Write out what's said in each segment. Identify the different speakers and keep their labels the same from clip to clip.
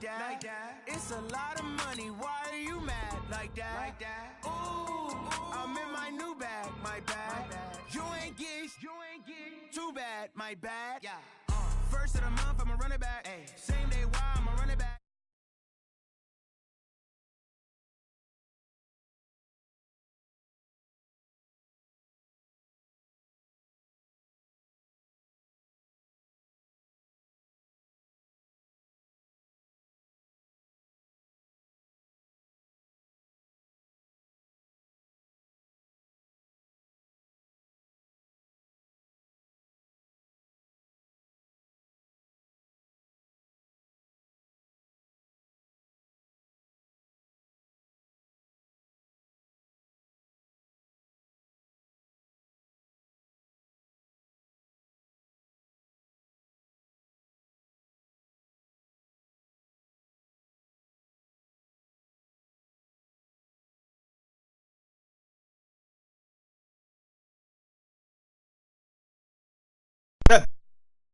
Speaker 1: that. It's a lot of money. Why are you mad like that? Ooh, I'm in my new bag. My bad. You ain't get too bad. My bad. Yeah. First of the month, I'ma run it back. Ay. Same day, why I'ma run it back.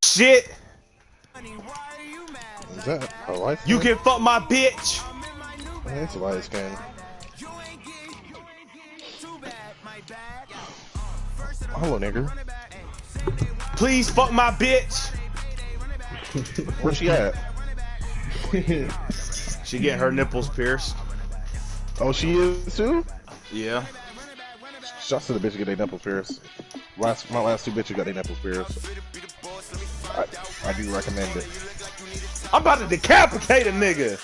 Speaker 2: Shit.
Speaker 3: Is that a life?
Speaker 2: You can fuck my bitch.
Speaker 3: That's a light skin. Hello, nigger.
Speaker 2: Please fuck my bitch.
Speaker 3: Where's she at?
Speaker 2: She getting her nipples pierced.
Speaker 3: Oh, she is too?
Speaker 2: Yeah.
Speaker 3: Shots to the bitch get their nipples pierced. My last two bitches got their nipples pierced. I do recommend it.
Speaker 2: I'm about to decapitate a nigga.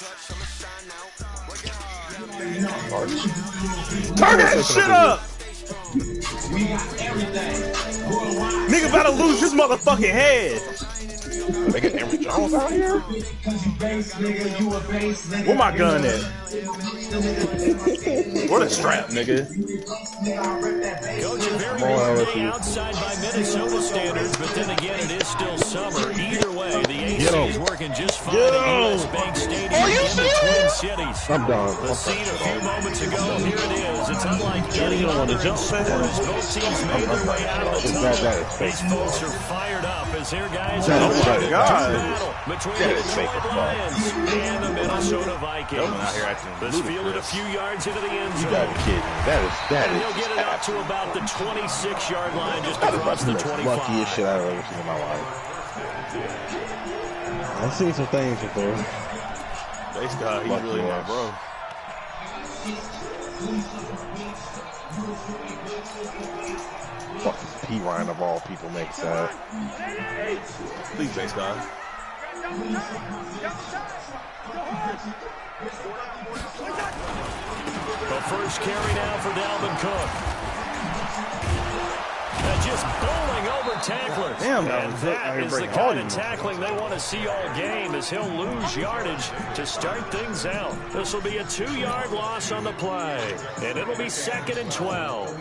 Speaker 2: Turn that shit up. Nigga about to lose his motherfucking head.
Speaker 3: They got Emory Jones out here?
Speaker 2: Where my gun at? Where the strap, nigga?
Speaker 4: Coach, a very warm day outside by Minnesota standards, but then again, it is still summer. Either way, the AC is working just fine at US Bank Stadium in the Twin Cities.
Speaker 3: I'm done.
Speaker 4: The scene a few moments ago, here it is. It's unlike any other in sports. Both teams made their way out of the tunnel. These folks are fired up as their guys are
Speaker 2: my God.
Speaker 4: between the Detroit Lions and the Minnesota Vikings. This fielded a few yards into the end zone.
Speaker 3: You gotta be kidding. That is.
Speaker 4: And he'll get it up to about the 26-yard line, just across the 25.
Speaker 3: Luckiest shit I've ever seen in my life. I've seen some things before.
Speaker 2: Base guy, he's really my bro.
Speaker 3: Fucking P. Ryan of all people makes that.
Speaker 2: Please, base guy.
Speaker 4: The first carry now for Dalvin Cook. Just bowling over tacklers.
Speaker 2: Damn,
Speaker 4: and that is the kind of tackling they want to see all game, as he'll lose yardage to start things out. This will be a 2-yard loss on the play, and it'll be 2nd and 12.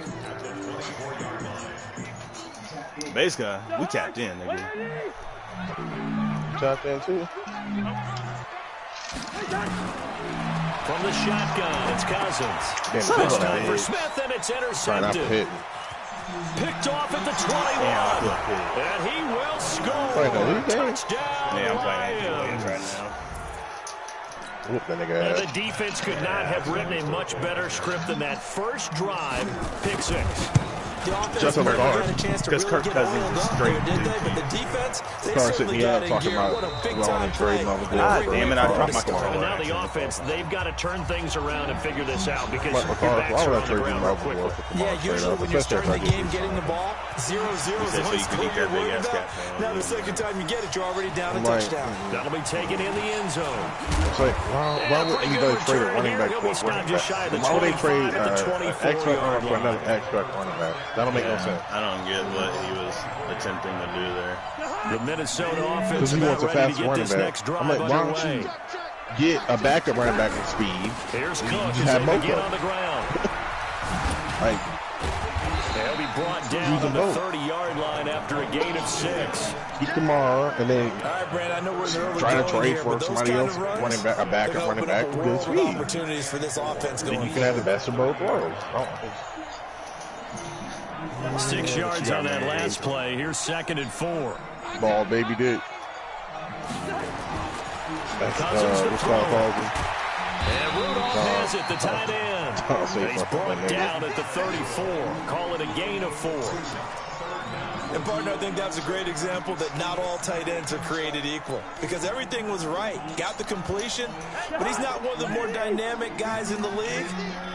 Speaker 2: Base guy, we tapped in, nigga.
Speaker 3: Tapped in too.
Speaker 4: From the shotgun, it's Cousins. This time for Smith, and it's intercepted. Picked off at the 21. And he will score. Touchdown.
Speaker 2: Yeah, I'm playing Lions right now.
Speaker 4: And the defense could not have written a much better script than that first drive. Pick 6.
Speaker 3: Just on the guard.
Speaker 2: Because Kirk Cousins is straight.
Speaker 5: But the defense, they
Speaker 3: certainly got in
Speaker 5: talking
Speaker 3: gear.
Speaker 5: about
Speaker 3: what a
Speaker 5: big time
Speaker 3: trade.
Speaker 2: God damn it, I dropped my controller.
Speaker 4: And now the offense, they've got to turn things around and figure this out, because your backs are on the ground real quickly.
Speaker 5: Yeah, usually when you're starting the game, getting the ball, 0-0 is one score you're worried about. Now the second time you get it, you're already down a touchdown.
Speaker 4: That'll be taken in the end zone.
Speaker 3: It's like, why would anybody trade a running back for a running back? Why would they trade an X-back for another X-back running back? That don't make no sense.
Speaker 2: I don't get what he was attempting to do there.
Speaker 4: The Minnesota offense
Speaker 3: because he wants a fast running back. I'm like, why don't you get a backup running back with speed?
Speaker 4: Here's Cook
Speaker 3: as they begin
Speaker 4: on the ground.
Speaker 3: Like,
Speaker 4: they'll be brought down on the 30-yard line after a gain of 6.
Speaker 3: Keep them all, and then
Speaker 5: try
Speaker 3: to trade for somebody else, running back, a backup running back with good speed.
Speaker 5: Opportunities for this offense
Speaker 3: then you can have the best of both worlds.
Speaker 4: 6 yards on that last play. Here's 2nd and 4.
Speaker 3: Ball, baby, dude.
Speaker 4: Cousins to throw. And Rudolph has it, the tight end. He's brought down at the 34. Call it a gain of 4.
Speaker 5: And, partner, I think that was a great example that not all tight ends are created equal. Because everything was right. Got the completion, but he's not one of the more dynamic guys in the league.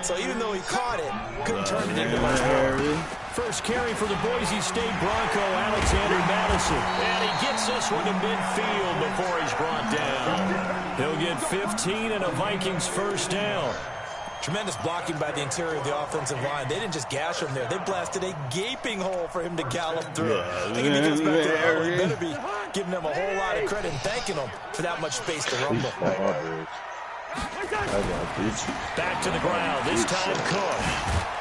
Speaker 5: So even though he caught it, couldn't turn it into much more.
Speaker 4: First carry for the Boise State Bronco, Alexander Madison. And he gets this one to midfield before he's brought down. He'll get 15 and a Vikings first down.
Speaker 5: Tremendous blocking by the interior of the offensive line. They didn't just gash him there. They blasted a gaping hole for him to gallop through. I think if he gets back to the hole, he better be giving them a whole lot of credit and thanking them for that much space to rumble.
Speaker 4: Back to the ground. This time Cook.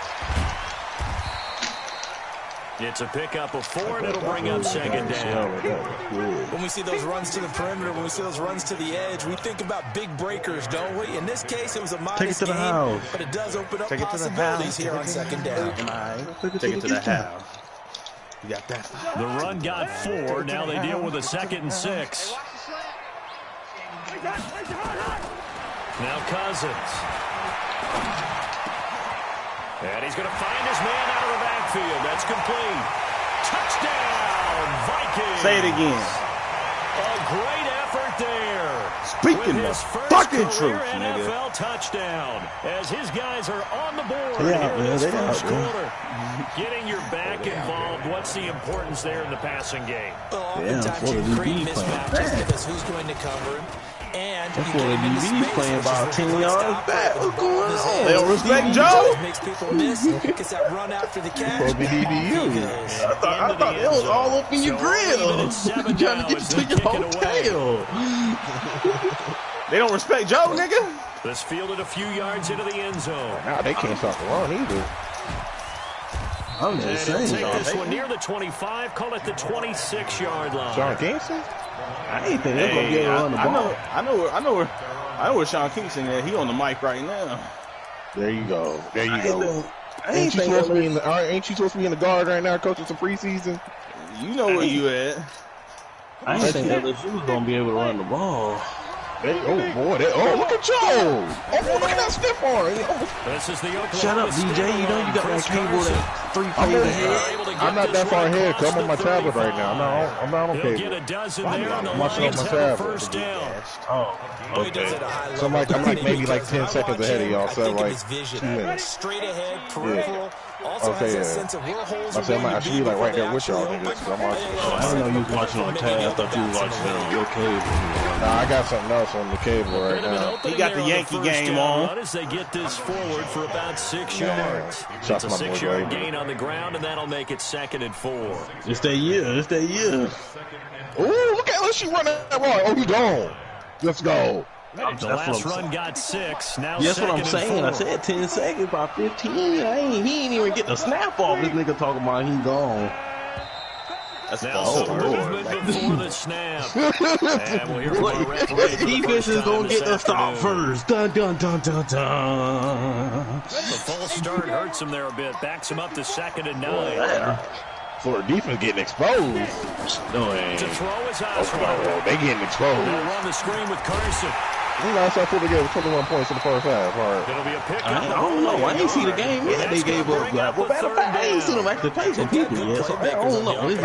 Speaker 4: It's a pickup of 4, and it'll bring up second down.
Speaker 5: When we see those runs to the perimeter, when we see those runs to the edge, we think about big breakers, don't we? In this case, it was a modest game, but it does open up possibilities here on second down.
Speaker 2: Take it to the house. You got that.
Speaker 4: The run got 4. Now they deal with a 2nd and 6. Now Cousins. And he's going to find his man out of the backfield. That's complete. Touchdown, Vikings.
Speaker 2: Say it again.
Speaker 4: A great effort there.
Speaker 2: Speaking of fucking truth,
Speaker 4: NFL touchdown. As his guys are on the board here in this first quarter. Getting your back involved. What's the importance there in the passing game?
Speaker 5: Oftentimes you create mismatches because who's going to cover him. And
Speaker 2: that's what the DB's playing about 10 yards back. What's going on? They don't respect Joe.
Speaker 5: Makes people miss. Gets that run after the catch.
Speaker 2: Supposed to be DBU. I thought it was all up in your grill. You trying to get to your hotel. They don't respect Joe, nigga.
Speaker 4: This fielded a few yards into the end zone.
Speaker 3: Nah, they can't stop the run either.
Speaker 2: I'm just saying.
Speaker 4: Take this one near the 25. Call it the 26-yard line.
Speaker 3: Sean Kingston?
Speaker 2: I ain't think they're gonna be able to run the ball. I know where Sean Kingston is. He on the mic right now.
Speaker 3: There you go. There you go. Ain't you supposed to be in the guard right now, coaching some preseason?
Speaker 2: You know where you at. I ain't think LSU was gonna be able to run the ball.
Speaker 3: Look at Joe! Oh, look at that stiff arm!
Speaker 4: This is the
Speaker 2: Shut up, DJ. You know you got that cable that 3 plays ahead.
Speaker 3: I'm not that far ahead. I'm on my tablet right now. I'm not on cable.
Speaker 4: Get a dozen there, and the
Speaker 3: I'm watching on my tablet.
Speaker 4: First down.
Speaker 3: Oh, okay. So I'm like maybe like 10 seconds ahead of y'all. So like 2 minutes.
Speaker 5: Straight ahead, peripheral. Also
Speaker 3: okay,
Speaker 5: has that sense of where holes are.
Speaker 3: I should be like right there with y'all niggas. I'm watching.
Speaker 2: I didn't know you was watching on tab. I thought you was watching it on your cable.
Speaker 3: Nah, I got something else on the cable right now.
Speaker 2: He got the Yankee game on.
Speaker 4: As they get this forward for about 6 yards. It's a 6-yard gain on the ground, and that'll make it 2nd and 4.
Speaker 2: It's that year. It's that year.
Speaker 3: Ooh, look at LSU running that ball. Oh, he gone. Let's go.
Speaker 4: The last run got 6. Now
Speaker 2: that's what I'm saying.
Speaker 4: 4.
Speaker 2: I said 10 seconds by 15. He ain't even get the snap off. This nigga talking about he gone.
Speaker 4: That's some movement before the snap. And we'll hear from our referee.
Speaker 2: Defense is gonna get the stop first. Dun dun dun dun dun.
Speaker 4: The false start hurts him there a bit. Backs him up to 2nd and 9.
Speaker 3: Florida defense getting exposed.
Speaker 2: No,
Speaker 4: to throw his Osweiler.
Speaker 3: They getting exposed.
Speaker 4: They'll run the screen with Carson.
Speaker 3: Last time Florida gave 21 points in the first half.
Speaker 4: It'll be a pick.
Speaker 2: I don't know. I ain't see the game yet. They gave up. Well, matter of fact, I ain't seen them actually play some people yet. So I don't know.
Speaker 3: I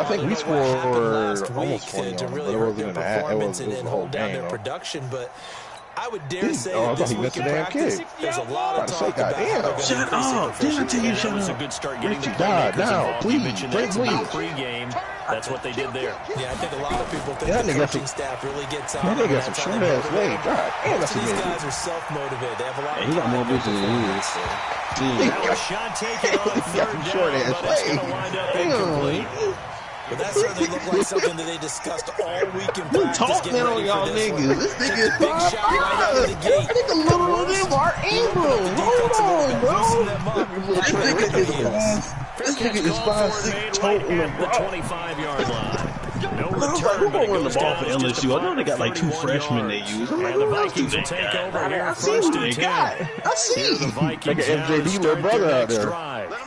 Speaker 3: think we scored almost 20
Speaker 5: to really hurt their performance and hold down their production, but I would dare say that this week in practice, there's a lot of talk about.
Speaker 2: Shut up! Didn't I tell you shut up?
Speaker 4: It's a good start getting the
Speaker 3: playmakers
Speaker 2: involved.
Speaker 3: Please.
Speaker 4: Pre-game, that's what they did there.
Speaker 5: Yeah, I think a lot of people think the coaching staff really gets out.
Speaker 3: They got some short ass legs.
Speaker 5: These guys are self-motivated. They have a lot of.
Speaker 2: He got more bitches than he is.
Speaker 4: Now a shot taken on 3rd down, but it's going to wind up incomplete.
Speaker 5: But that certainly looked like something that they discussed all week in practice.
Speaker 2: Talking on y'all niggas. This nigga is
Speaker 5: big shot right out of the gate.
Speaker 2: I think a little of them are Ingram. Hold on, bro. This nigga is 5'6" total
Speaker 4: at the 25-yard line. No return.
Speaker 2: Who gonna run the ball for LSU? I know they got like 2 freshmen they use.
Speaker 4: And the Vikings will take over here.
Speaker 2: I see what they got. I see.
Speaker 4: The Vikings
Speaker 3: like an MJD little brother out there.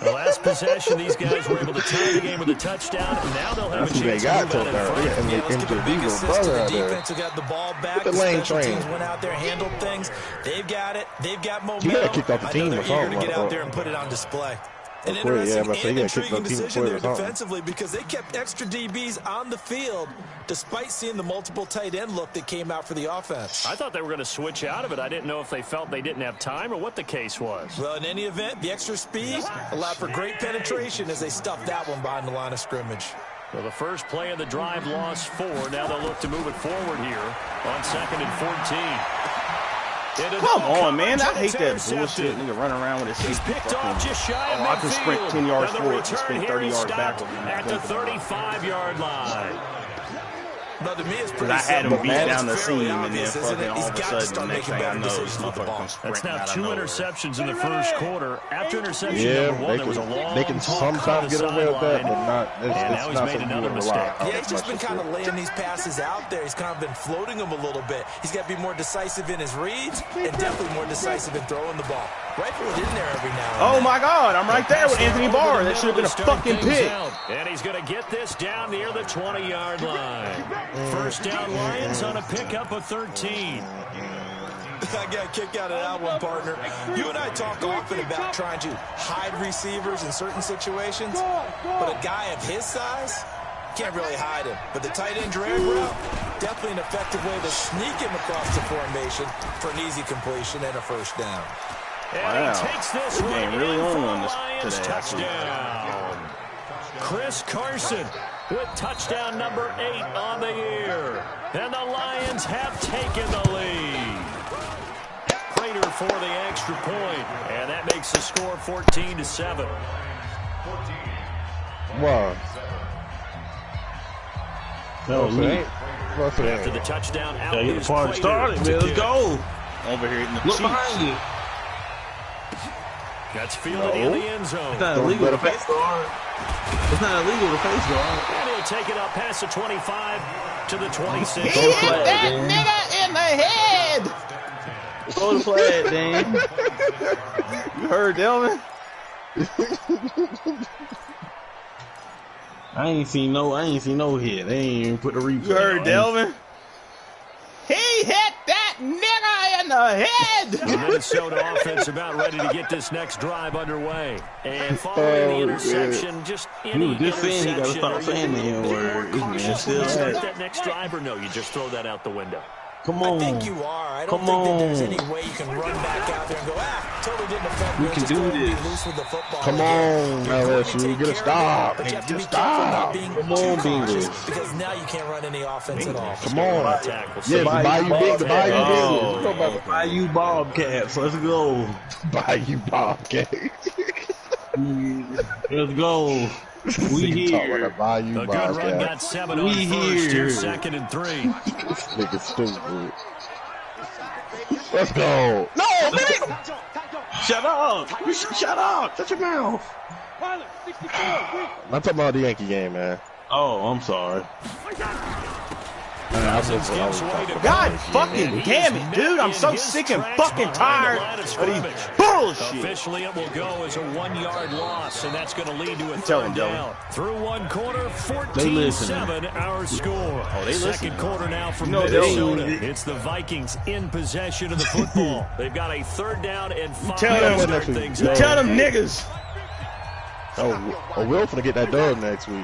Speaker 4: The last possession, these guys were able to tie the game with a touchdown, and now they'll have a chance to move out in front.
Speaker 5: Yeah, let's give a big assist to the defense who got the ball back. The special teams went out there, handled things. They've got it. They've got momentum.
Speaker 3: You got kicked off the team
Speaker 5: they're
Speaker 3: or something.
Speaker 5: eager to get out there and put it on display. An
Speaker 3: interesting
Speaker 5: and intriguing decision there defensively because they kept extra DBs on the field despite seeing the multiple tight end look that came out for the offense.
Speaker 4: I thought they were going to switch out of it. I didn't know if they felt they didn't have time or what the case was.
Speaker 5: Well, in any event, the extra speed allowed for great penetration as they stuffed that one behind the line of scrimmage.
Speaker 4: Well, the first play of the drive lost 4. Now they'll look to move it forward here on 2nd and 14.
Speaker 2: Come on, man. I hate that bullshit nigga running around with his feet.
Speaker 4: Picked off just shy of
Speaker 2: I can sprint 10 yards forward and sprint 30 yards backward.
Speaker 4: At the 35-yard line.
Speaker 5: No, to me, it's pretty
Speaker 2: I had him beat down the seam, and then
Speaker 5: obvious,
Speaker 2: fucking all of a sudden, next thing I know, this motherfucker comes
Speaker 4: That's
Speaker 2: sprinting
Speaker 4: now
Speaker 2: out of
Speaker 4: 2
Speaker 2: nowhere.
Speaker 4: interceptions in the first quarter. After interception number 1, there was a long
Speaker 3: they can sometimes get away with that, but not.
Speaker 4: And now he's made another mistake.
Speaker 5: Yeah, he's just been kind of laying these passes out there. He's kind of been floating them a little bit. He's got to be more decisive in his reads and definitely more decisive in throwing the ball. Rifle it in there every now and then.
Speaker 2: Oh, my God. I'm right there with Anthony Barr. That should have been a fucking pick.
Speaker 4: And he's going to get this down near the 20-yard line. First down, Lions on a pickup of 13.
Speaker 5: I got a kick out of that one, partner. You and I talk often about trying to hide receivers in certain situations, but a guy of his size can't really hide him. But the tight end drag route, definitely an effective way to sneak him across the formation for an easy completion and a first down.
Speaker 4: And he takes this
Speaker 2: game really on this
Speaker 4: Lions
Speaker 2: today.
Speaker 4: Touchdown. Chris Carson with touchdown number 8 on the year. And the Lions have taken the lead. Prater for the extra point, and that makes the score 14-7.
Speaker 3: Wow.
Speaker 2: No,
Speaker 4: After the touchdown, out
Speaker 2: the
Speaker 4: is
Speaker 2: party started, man. Let's go. Over here in the
Speaker 6: Look behind you.
Speaker 4: That's fielded in the end zone.
Speaker 6: It's not illegal to face guard. It's not illegal to face guard.
Speaker 4: And he'll take it up past the 25 to the 26.
Speaker 2: He hit that nigga in the head.
Speaker 6: Throw the flag, Dan.
Speaker 2: You heard Delvin?
Speaker 6: I ain't seen no hit. They ain't even put the replay.
Speaker 2: You heard
Speaker 6: on.
Speaker 2: Delvin? He hit that nigga in the head.
Speaker 4: The Minnesota offense about ready to get this next drive underway. And following the interception, just any
Speaker 6: just saying you gotta
Speaker 4: interception,
Speaker 6: stop
Speaker 4: are you
Speaker 6: saying the
Speaker 4: gonna be more
Speaker 6: N-word. This man
Speaker 4: cautious
Speaker 6: still
Speaker 4: when you start
Speaker 6: has-
Speaker 4: that next drive, or no, you just throw that out the window?
Speaker 6: Come on.
Speaker 5: I think you are. I don't
Speaker 6: Come
Speaker 5: think that there's
Speaker 6: on.
Speaker 5: any way you can run back out there and go, totally didn't affect me.
Speaker 6: We can
Speaker 5: Just
Speaker 6: do
Speaker 5: go and be
Speaker 6: this.
Speaker 5: loose with the football
Speaker 3: Come
Speaker 5: again.
Speaker 3: on,
Speaker 5: You're going to
Speaker 3: LSU.
Speaker 5: take
Speaker 3: Get a
Speaker 5: care of
Speaker 3: stop.
Speaker 5: it, but you have to
Speaker 3: Get
Speaker 5: be
Speaker 3: a
Speaker 5: careful
Speaker 3: stop.
Speaker 5: not being
Speaker 3: Come
Speaker 5: too
Speaker 3: on,
Speaker 5: cautious
Speaker 3: Bengals.
Speaker 5: because now you can't run any offense at all.
Speaker 3: Come on.
Speaker 4: Tackle.
Speaker 3: Yeah, the Bayou Bengals. The Bayou
Speaker 2: Oh.
Speaker 3: Bengals. Let's go back to
Speaker 6: Bayou Bobcats. Let's go.
Speaker 3: Bayou Bobcats.
Speaker 6: Let's go. We
Speaker 3: Talk like a
Speaker 6: here.
Speaker 3: Bayou
Speaker 4: A good run
Speaker 3: Bobcat.
Speaker 4: got 7 on
Speaker 6: We
Speaker 4: first.
Speaker 6: here.
Speaker 4: Here's 2nd and 3.
Speaker 3: This nigga stupid. Let's go. No, man.
Speaker 6: Shut up. Shut up. Shut your mouth.
Speaker 3: I'm talking about the Yankee game, man.
Speaker 6: Oh, I'm sorry.
Speaker 2: God fucking damn it, dude. I'm so sick and fucking tired of these bullshit.
Speaker 4: Officially, it will go as a 1-yard loss, and that's going to lead to a
Speaker 2: Tell
Speaker 4: third
Speaker 2: him, Dylan.
Speaker 4: down. Through one quarter,
Speaker 6: They listening.
Speaker 4: 14-7 our score.
Speaker 2: they
Speaker 4: Second
Speaker 2: listening.
Speaker 4: quarter now from
Speaker 2: You know they-
Speaker 4: Minnesota. It's the Vikings in possession of the football. They've got a 3rd down and 5
Speaker 2: Tell
Speaker 4: to
Speaker 2: them-
Speaker 4: start things
Speaker 2: You
Speaker 4: out.
Speaker 2: tell them niggas.
Speaker 3: Oh, Will finna get that dub next week.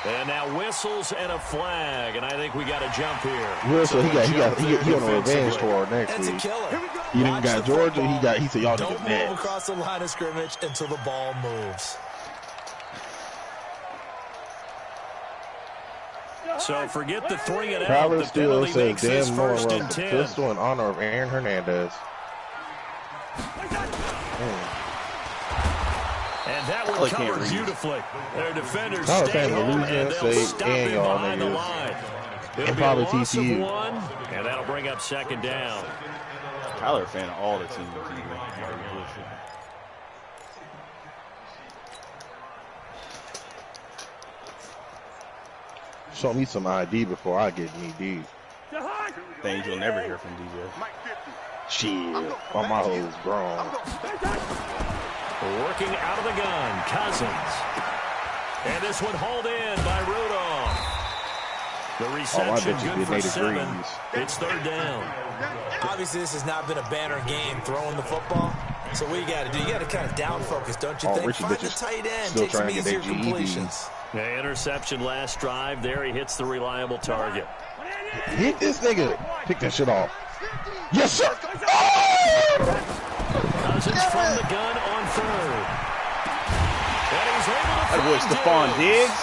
Speaker 4: And now whistles and a flag, and I think we got a jump here.
Speaker 3: Will, so he on a
Speaker 4: defensively.
Speaker 3: revenge tour next
Speaker 5: That's a
Speaker 3: week.
Speaker 5: killer.
Speaker 3: He didn't
Speaker 5: Watch
Speaker 3: got
Speaker 5: the
Speaker 3: Georgia.
Speaker 5: football.
Speaker 3: He said y'all
Speaker 5: Don't
Speaker 3: niggas
Speaker 5: move
Speaker 3: mad.
Speaker 5: across the line of scrimmage until the ball moves.
Speaker 4: So forget the 3 and out.
Speaker 3: Tyler
Speaker 4: The
Speaker 3: still
Speaker 4: penalty
Speaker 3: says
Speaker 4: makes this
Speaker 3: Dan Moore
Speaker 4: 1st
Speaker 3: runs
Speaker 4: and
Speaker 3: the
Speaker 4: 10.
Speaker 3: pistol in honor of Aaron Hernandez.
Speaker 4: And that
Speaker 2: Tyler
Speaker 4: would
Speaker 2: can't
Speaker 4: cover
Speaker 2: read.
Speaker 4: beautifully. Their defenders
Speaker 3: Tyler
Speaker 4: stay
Speaker 3: saying
Speaker 4: home,
Speaker 3: Louisiana
Speaker 4: and they'll
Speaker 3: State
Speaker 4: stop
Speaker 3: and
Speaker 4: him
Speaker 3: y'all
Speaker 4: behind the
Speaker 3: niggas.
Speaker 4: line. It'll
Speaker 3: And
Speaker 4: be a
Speaker 3: probably
Speaker 4: loss of
Speaker 3: TCU.
Speaker 4: 1, and that'll bring up 2nd down.
Speaker 2: Tyler a fan of all the teams.
Speaker 3: Show me some ID before I get knee deep.
Speaker 2: Things you'll never hear from DJ.
Speaker 3: Shit, all my hoes grown.
Speaker 4: Working out of the gun, Cousins. And this one hauled in by Rudolph. The reception good for 7. It's 3rd down.
Speaker 5: Obviously, this has not been a banner game throwing the football. So what you got to do, you got to kind of down focus, don't you think? Find the tight end, take some easier completions.
Speaker 4: Yeah, interception last drive. There he hits the reliable target.
Speaker 3: Hit this nigga. Pick that shit off. Yes, sir.
Speaker 4: Cousins from the gun on 3rd. And he's able to
Speaker 2: that was Stephon Diggs.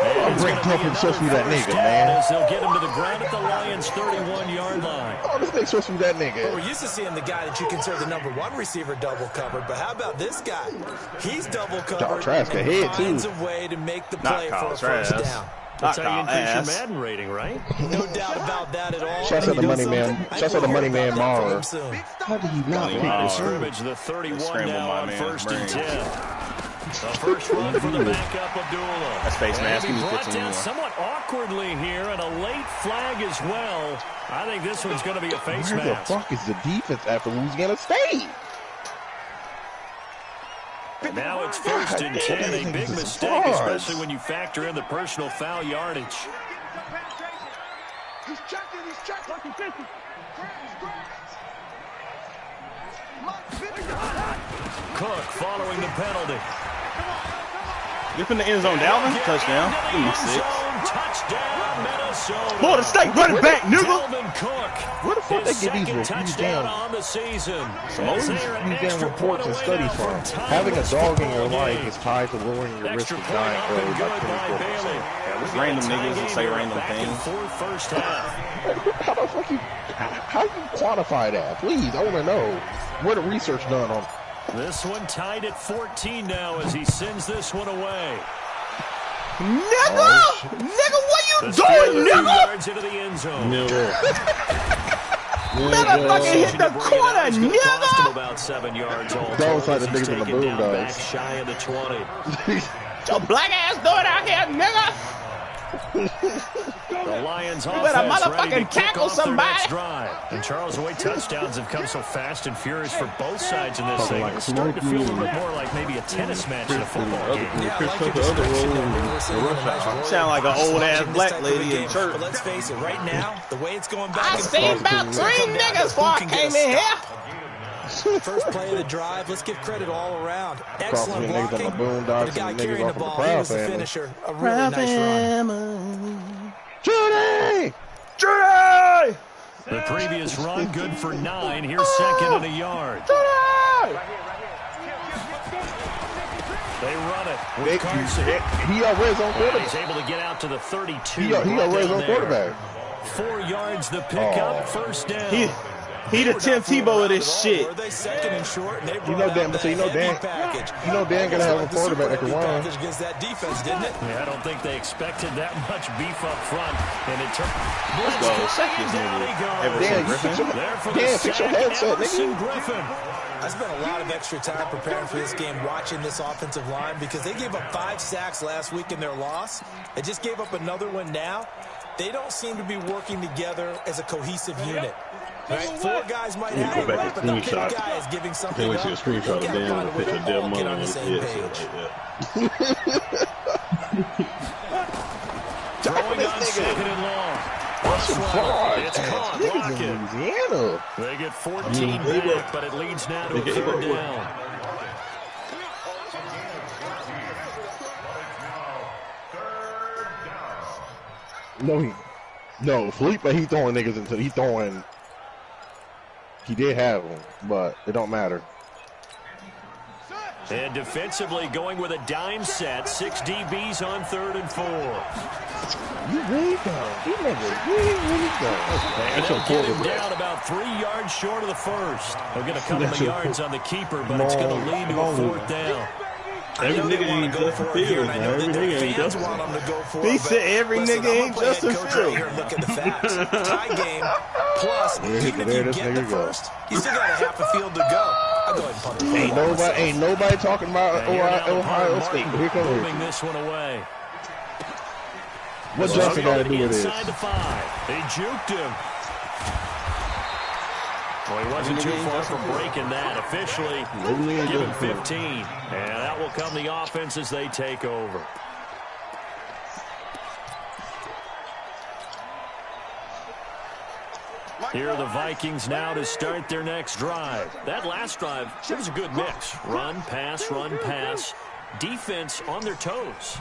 Speaker 3: I'm breaking up and trust me that nigga, man.
Speaker 4: As they'll get him to the ground at the Lions' 31-yard line.
Speaker 3: Oh, this nigga trust me that nigga.
Speaker 5: Well, we're used to seeing the guy that you consider the #1 receiver double covered, but how about this guy? He's double covered and finds a way to make the play for a first down.
Speaker 4: That's how you increase your Madden rating, right?
Speaker 5: No doubt about that at all.
Speaker 3: Shouts out the money man. Shouts out the money man Mara.
Speaker 5: How
Speaker 3: do you not
Speaker 4: pick the scrimmage? The 31 now on 1st and 10. The first run for the backup, Abdullah.
Speaker 2: That's face mask.
Speaker 4: He brought down somewhat awkwardly here, and a late flag as well. I think this one's going to be a face mask.
Speaker 3: Where the fuck is the defense after Louisiana State?
Speaker 4: Now it's 1st and 10. A big mistake, especially when you factor in the personal foul yardage.
Speaker 1: He's checking. He's checking.
Speaker 4: Cook following the penalty.
Speaker 2: You're from the end zone, Dalvin. Touchdown. Give me 6.
Speaker 4: Touchdown, Minnesota.
Speaker 2: Florida State running back, nigga.
Speaker 4: Dalvin Cook.
Speaker 3: Where the fuck they get these
Speaker 4: touchdown on the season.
Speaker 3: These reports and studies from? Having a dog in your life is tied to lowering your risk of dying early by 24%.
Speaker 2: Yeah, random niggas and say random things.
Speaker 3: How the fuck how you quantify that? Please, I want to know. Where the research done on?
Speaker 4: This one tied at 14 now as he sends this one away.
Speaker 2: Nigga! Nigga, what you doing, nigga?
Speaker 4: Yards into the end zone.
Speaker 2: Motherfucker hit the corner, nigga!
Speaker 4: About 7 yards all.
Speaker 3: That was like the niggas in the boom
Speaker 4: back shy of the 20.
Speaker 2: Your black ass doing out here, nigga?
Speaker 4: The Lions
Speaker 2: you better motherfucking tackle somebody.
Speaker 4: And Charles, the way touchdowns have come so fast and furious for both sides in this thing, it's starting to feel a little bit more like maybe a tennis match in a football game.
Speaker 2: Sound like an old ass black lady in church.
Speaker 5: But let's face it, right now, the way it's going back
Speaker 2: I seen about 3 niggas before I came in here.
Speaker 5: First play of the drive. Let's give credit all around. Excellent blocking.
Speaker 3: The
Speaker 5: guy carrying the ball, he was the finisher. A really nice run.
Speaker 3: Judy!
Speaker 2: Judy!
Speaker 4: The previous run, good for 9. Here's 2nd and a yard.
Speaker 2: Judy!
Speaker 4: They run it with Carson.
Speaker 3: He got red zone quarterback.
Speaker 4: He's able to get out to the 32.
Speaker 3: He got red zone quarterback.
Speaker 4: 4 yards the pickup, first down.
Speaker 2: He the Tim Tebow of this shit.
Speaker 5: Were they second and short? And they
Speaker 3: you know Dan gonna have a quarterback that can run.
Speaker 5: Against that defense, didn't it?
Speaker 4: Yeah, I don't think they expected that much beef up front. And it turned.
Speaker 2: Let's go. Check this nigga.
Speaker 3: Fix your headset,
Speaker 4: nigga. Griffin.
Speaker 5: I spent a lot of extra time preparing for this game, watching this offensive line, because they gave up 5 sacks last week in their loss. They just gave up another one now. They don't seem to be working together as a cohesive unit. Right? 4 guys might have it, but the 5th guy is giving something up.
Speaker 6: A screenshot of Dan with a picture of dead money
Speaker 5: on the same page.
Speaker 4: Throwing on 2nd and long. It's caught.
Speaker 3: Louisiana.
Speaker 4: They get 14 back, but it leads now to a 3rd down.
Speaker 3: No, Felipe, he throwing niggas into, he did have them, but it don't matter.
Speaker 4: And defensively going with a dime set, 6 DBs on 3rd and 4.
Speaker 3: You really go. You niggas really go.
Speaker 4: And they'll get him down about 3 yards short of the first. They'll get a couple of yards on the keeper, but it's going to lead to a 4th down.
Speaker 6: Every nigga ain't Justin Fields, man. Every nigga ain't Justin.
Speaker 2: He said every nigga ain't Justin Fields.
Speaker 5: Look at the facts. Tie game, plus, even if you get the first, you still got a half a field to go. I'll go ahead and punt the ball.
Speaker 3: Ain't nobody talking about Ohio State. Here comes
Speaker 4: moving this one away.
Speaker 3: What Justin got to do with this?
Speaker 4: Inside the 5. They juked him. Well, he wasn't too far from breaking that. Officially, give him 15. And that will come the offense as they take over. Here are the Vikings now to start their next drive. That last drive, it was a good mix. Run, pass, defense on their toes.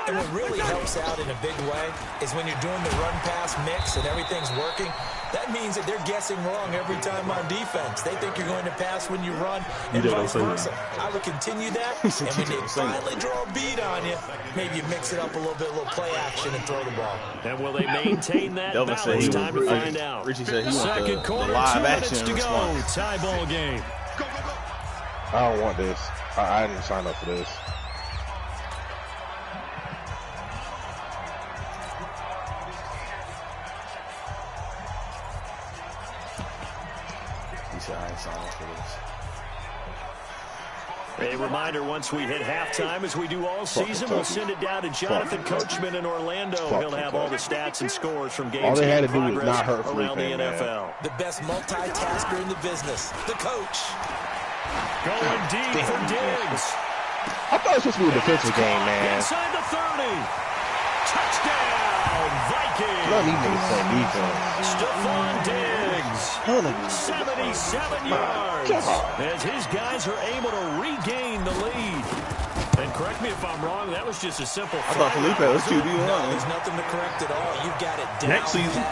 Speaker 5: And what really helps out in a big way is when you're doing the run-pass mix and everything's working, that means that they're guessing wrong every time on defense. They think you're going to pass when you run and vice versa. I would continue that, and when they finally draw a beat on you, maybe you mix it up a little bit, a little play action and throw the ball.
Speaker 4: And will they maintain that balance? Time to find out.
Speaker 2: Richie said he
Speaker 4: Second quarter,
Speaker 2: live
Speaker 4: 2 minutes
Speaker 2: action
Speaker 4: to go. Tie ball game.
Speaker 3: I don't want this. I didn't sign up for this.
Speaker 4: A reminder, once we hit halftime, as we do all season, we'll send it down to Jonathan Coachman in Orlando. He'll have all the stats and scores from games in progress around the NFL.
Speaker 5: The best multitasker in the business, the coach.
Speaker 4: Going deep for Diggs.
Speaker 3: I thought it was supposed to be a defensive game, man.
Speaker 4: Inside the 30. Touchdown, Vikings.
Speaker 3: None of these niggas play defense.
Speaker 4: Stephon Diggs, 77 yards, as his guys are able to regain the lead. And correct me if I'm wrong, that was just a simple
Speaker 2: I thought Felipe was QB1.
Speaker 5: No, there's nothing to correct at all. You've got it down.
Speaker 2: Next season.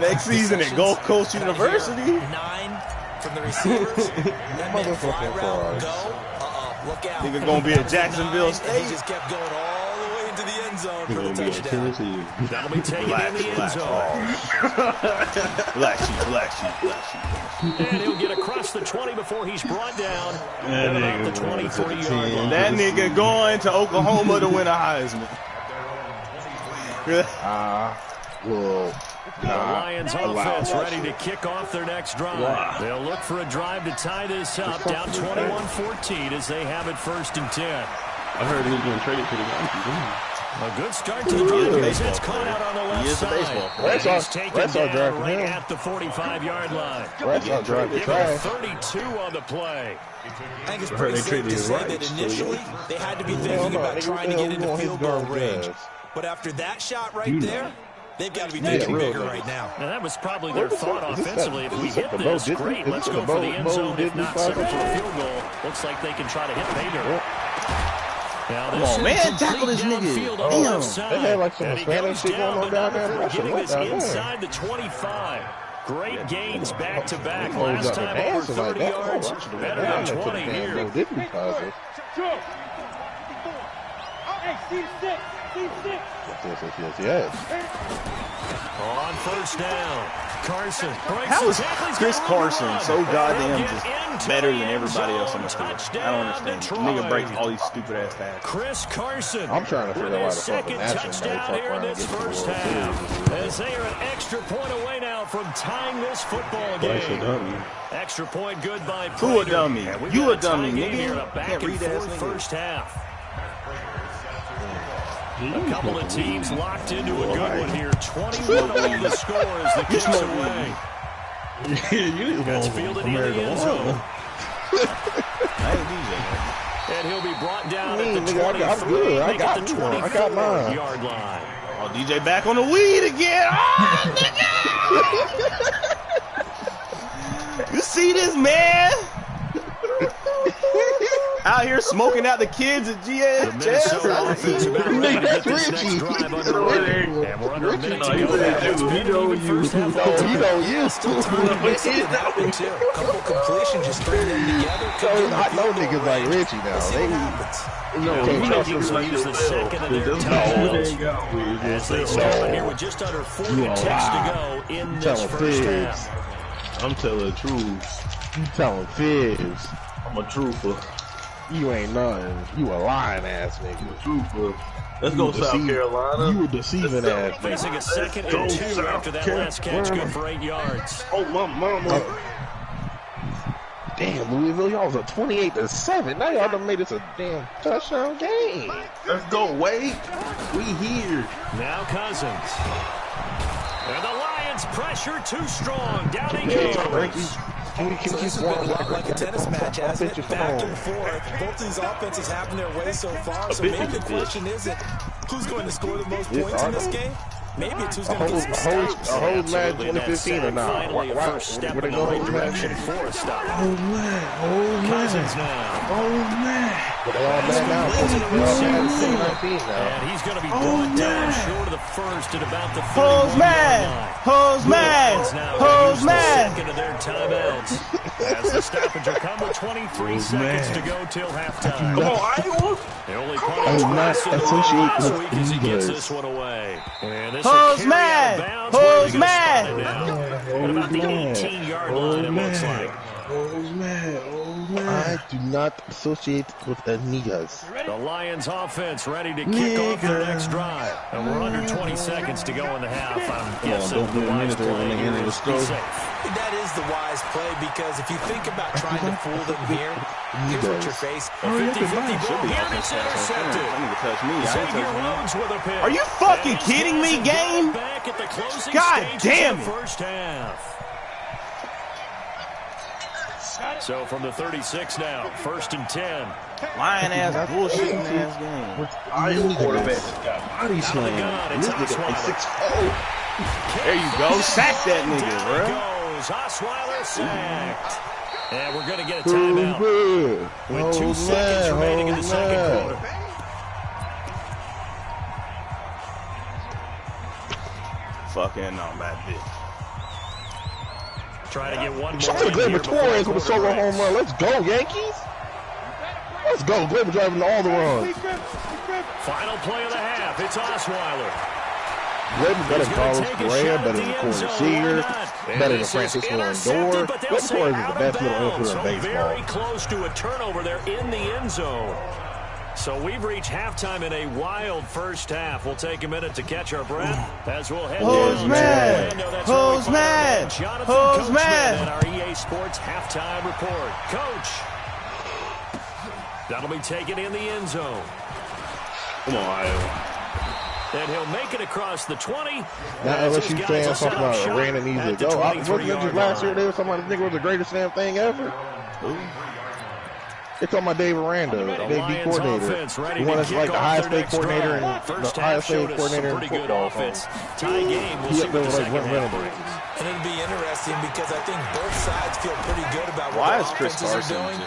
Speaker 2: Next season at Gulf Coast University.
Speaker 5: 9 from the receivers. That meant fly route, go. Look out.
Speaker 2: Nigga gonna be at Jacksonville State.
Speaker 5: He just kept going all the way into the end zone for the touchdown.
Speaker 4: That'll be taken in the end zone.
Speaker 2: Relax.
Speaker 4: And he'll get across the 20 before he's brought down at about the 23-yard line.
Speaker 2: That nigga going to Oklahoma to win a Heisman.
Speaker 4: The Lions offense ready to kick off their next drive. They'll look for a drive to tie this up, down 21-14 as they have it 1st and 10.
Speaker 6: I heard he was going to trade it to the Vikings.
Speaker 4: A good start to the Vikings. It's caught out on the left side. He's taken down right at the 45-yard line. Give him 32 on the play.
Speaker 5: I think it's pretty safe to say that initially they had to be thinking about trying to get into field goal range. But after that shot right there, they've got to be thinking bigger right now.
Speaker 4: And that was probably their thought offensively. If we hit this, great. Let's go for the end zone. If not, settle for a field goal. Looks like they can try to hit pay dirt.
Speaker 2: Come on, man, tackle this nigga.
Speaker 3: Damn. They had like some Spanish shit going on down there.
Speaker 4: Getting this inside the 25. Great gains back-to-back. Last time over 30 yards. Better than 20 here.
Speaker 3: Yes.
Speaker 4: On 1st down, Carson.
Speaker 2: How is Chris Carson so goddamn just better than everybody else on the field? I don't understand. Nigga breaks all these stupid ass tackles.
Speaker 4: Chris Carson.
Speaker 3: I'm trying to figure out why the
Speaker 4: second touchdown here in this first half. As they are an extra point away now from tying this football game. Extra point good by Prater.
Speaker 2: Who a dummy? You a dummy, nigga.
Speaker 4: Can't read that first half. A couple of teams locked into a good one here. 21 over the score as the kick's away. That's fielded in the end zone. And he'll be brought down at the 23.
Speaker 3: I got the 24-yard
Speaker 4: line.
Speaker 2: Oh, DJ back on the weed again. Oh, nigga! You see this, man? Out here smoking out the kids at GS.
Speaker 4: The Minnesota offense about ready to get this next drive underway. And we're under a minute to go.
Speaker 6: He know you.
Speaker 5: Still time to get something happen, too. A couple completions, just throwing them together.
Speaker 3: I know niggas like Richie now.
Speaker 4: The Vikings use the second of their timeouts as they start here with just under 40 ticks to go in this first half.
Speaker 6: I'm telling the truth.
Speaker 3: You telling fibs.
Speaker 6: I'm a trooper.
Speaker 3: You ain't nothing. You a lying ass nigga.
Speaker 6: I'm a trooper. Let's go South Carolina.
Speaker 3: You a deceiving ass nigga.
Speaker 4: Facing a second and 2 after that last catch, good for 8 yards.
Speaker 6: Oh, my mama.
Speaker 3: Damn, Louisville, y'all was a 28-7. Now y'all done made this a damn touchdown game.
Speaker 6: Let's go, Wade. We here.
Speaker 4: Now Cousins. And the Lions pressure too strong. Down he goes.
Speaker 5: This has been a lot like a tennis match, hasn't it? Back and forth. Both these offenses having their way so far. So maybe the question isn't who's going to score the most points in this game. Maybe it's who's going to get some stops.
Speaker 3: A whole match 2015 or not?
Speaker 4: Finally, a first step in the right direction for a stop. Cousins now.
Speaker 3: But they all mad now.
Speaker 4: And he's going to be brought down short of the first at about the 31
Speaker 2: Who's mad? Who's mad? Who's mad?
Speaker 4: Second of their timeouts. As the stoppage will come with 23 seconds to go till halftime.
Speaker 3: Come on, Iowa.
Speaker 4: The only punch last week as he gets this one away. And this
Speaker 2: Who's mad? Who's mad?
Speaker 4: At about the 18-yard line, it looks like.
Speaker 3: I do not associate with the niggas.
Speaker 4: The Lions offense ready to kick off their next drive. And we're under 20 seconds to go in the half. I'm guessing the wise play here is be safe.
Speaker 5: That is the wise play because if you think about trying to fool them here, here's what you face. A 50-50 ball here and it's intercepted. Xavier Rhodes with a pick.
Speaker 2: Are you fucking kidding me, game?
Speaker 4: Back at the closing
Speaker 2: God damn
Speaker 4: it. First half. So from the 36 now, 1st and 10.
Speaker 2: Lying ass bullshit ass game.
Speaker 3: Iowa quarterback got body slam. This nigga is 6'4".
Speaker 2: There you go. Sack that nigga, bro.
Speaker 4: Osweiler sacked. And we're going to get a timeout with 2 seconds remaining in the second quarter.
Speaker 2: Fucking no, bad bitch.
Speaker 4: Trying to get one more.
Speaker 3: Shout out to Gleyber Torres with a solo home run. Let's go, Yankees. Let's go. Gleyber driving all the runs.
Speaker 4: Final play of the half. It's Osweiler.
Speaker 3: Gleyber better than Carlos Correa, better than Corey Seager, better than Francisco Lindor. Gleyber Torres is the best middle infielder in baseball.
Speaker 4: Very close to a turnover there in the end zone. So we've reached halftime in a wild first half. We'll take a minute to catch our breath as we'll head
Speaker 2: Who's mad? Who's mad? Who's mad?
Speaker 4: And our EA Sports halftime report. Coach. That'll be taken in the end zone.
Speaker 3: Come on, Iowa.
Speaker 4: And he'll make it across the 20.
Speaker 3: Now LSU fans talking about a rain that needs to go. Wasn't it just last year they were talking about the nigga was the greatest damn thing ever? They're talking about Dave Aranda, the big D coordinator. He won us like the highest paid coordinator and the highest paid coordinator in football.
Speaker 4: Tie game.
Speaker 3: He up there with like Reynolds.
Speaker 5: And it'll be interesting because I think both sides feel pretty good about what the offenses are doing.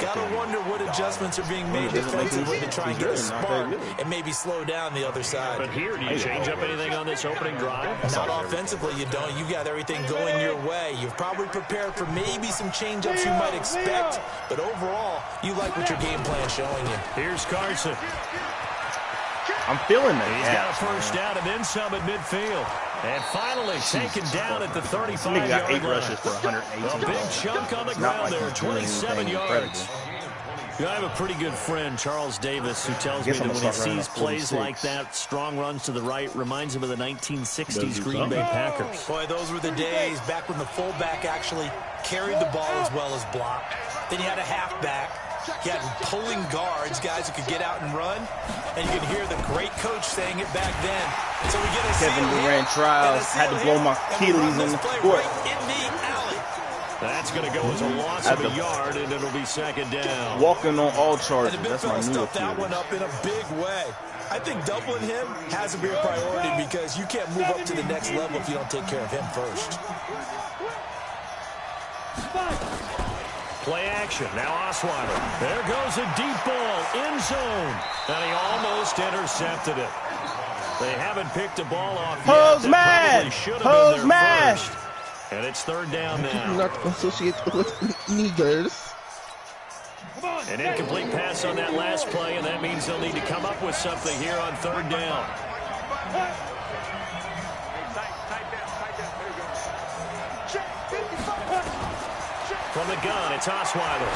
Speaker 5: Gotta wonder what adjustments are being made defensively to try and get a spark and maybe slow down the other side.
Speaker 4: But here, do you change up anything on this opening drive?
Speaker 5: Not offensively, you don't. You got everything going your way. You've probably prepared for maybe some change-ups you might expect, but overall, you like what your game plan is showing you.
Speaker 4: Here's Carson.
Speaker 2: I'm feeling that.
Speaker 4: He's got a first down and then some at midfield. And finally taken down at the 35-yard
Speaker 2: got 8
Speaker 4: line.
Speaker 2: rushes for 118.
Speaker 4: A big chunk on the ground there, 27 yards. You know, I have a pretty good friend, Charles Davis, who tells me that when he sees plays like that, strong runs to the right, reminds him of the 1960s Green Bay Packers.
Speaker 5: Boy, those were the days back when the fullback actually carried the ball as well as blocked. Then you had a halfback. You had pulling guards, guys who could get out and run. And you can hear the great coach saying it back then. So we get a
Speaker 2: Kevin Durant trials, had to blow my Achilles in the court.
Speaker 5: Right in the alley.
Speaker 4: That's going to go as a loss of a yard, and it'll be second down.
Speaker 2: Walking on all charges.
Speaker 5: And the big
Speaker 2: That's my
Speaker 5: fella
Speaker 2: new
Speaker 5: stuffed that one up in a big way. I think doubling him has to be a priority because you can't move up to the next level if you don't take care of him first.
Speaker 4: Play action. Now Osweiler. There goes a deep ball. End zone. And he almost intercepted it. They haven't picked a ball off yet.
Speaker 2: Who's mad? Who's mad?
Speaker 4: And it's third down now.
Speaker 3: Not associated with niggers.
Speaker 4: An incomplete pass on that last play, and that means they'll need to come up with something here on third down. From the gun, it's Osweiler.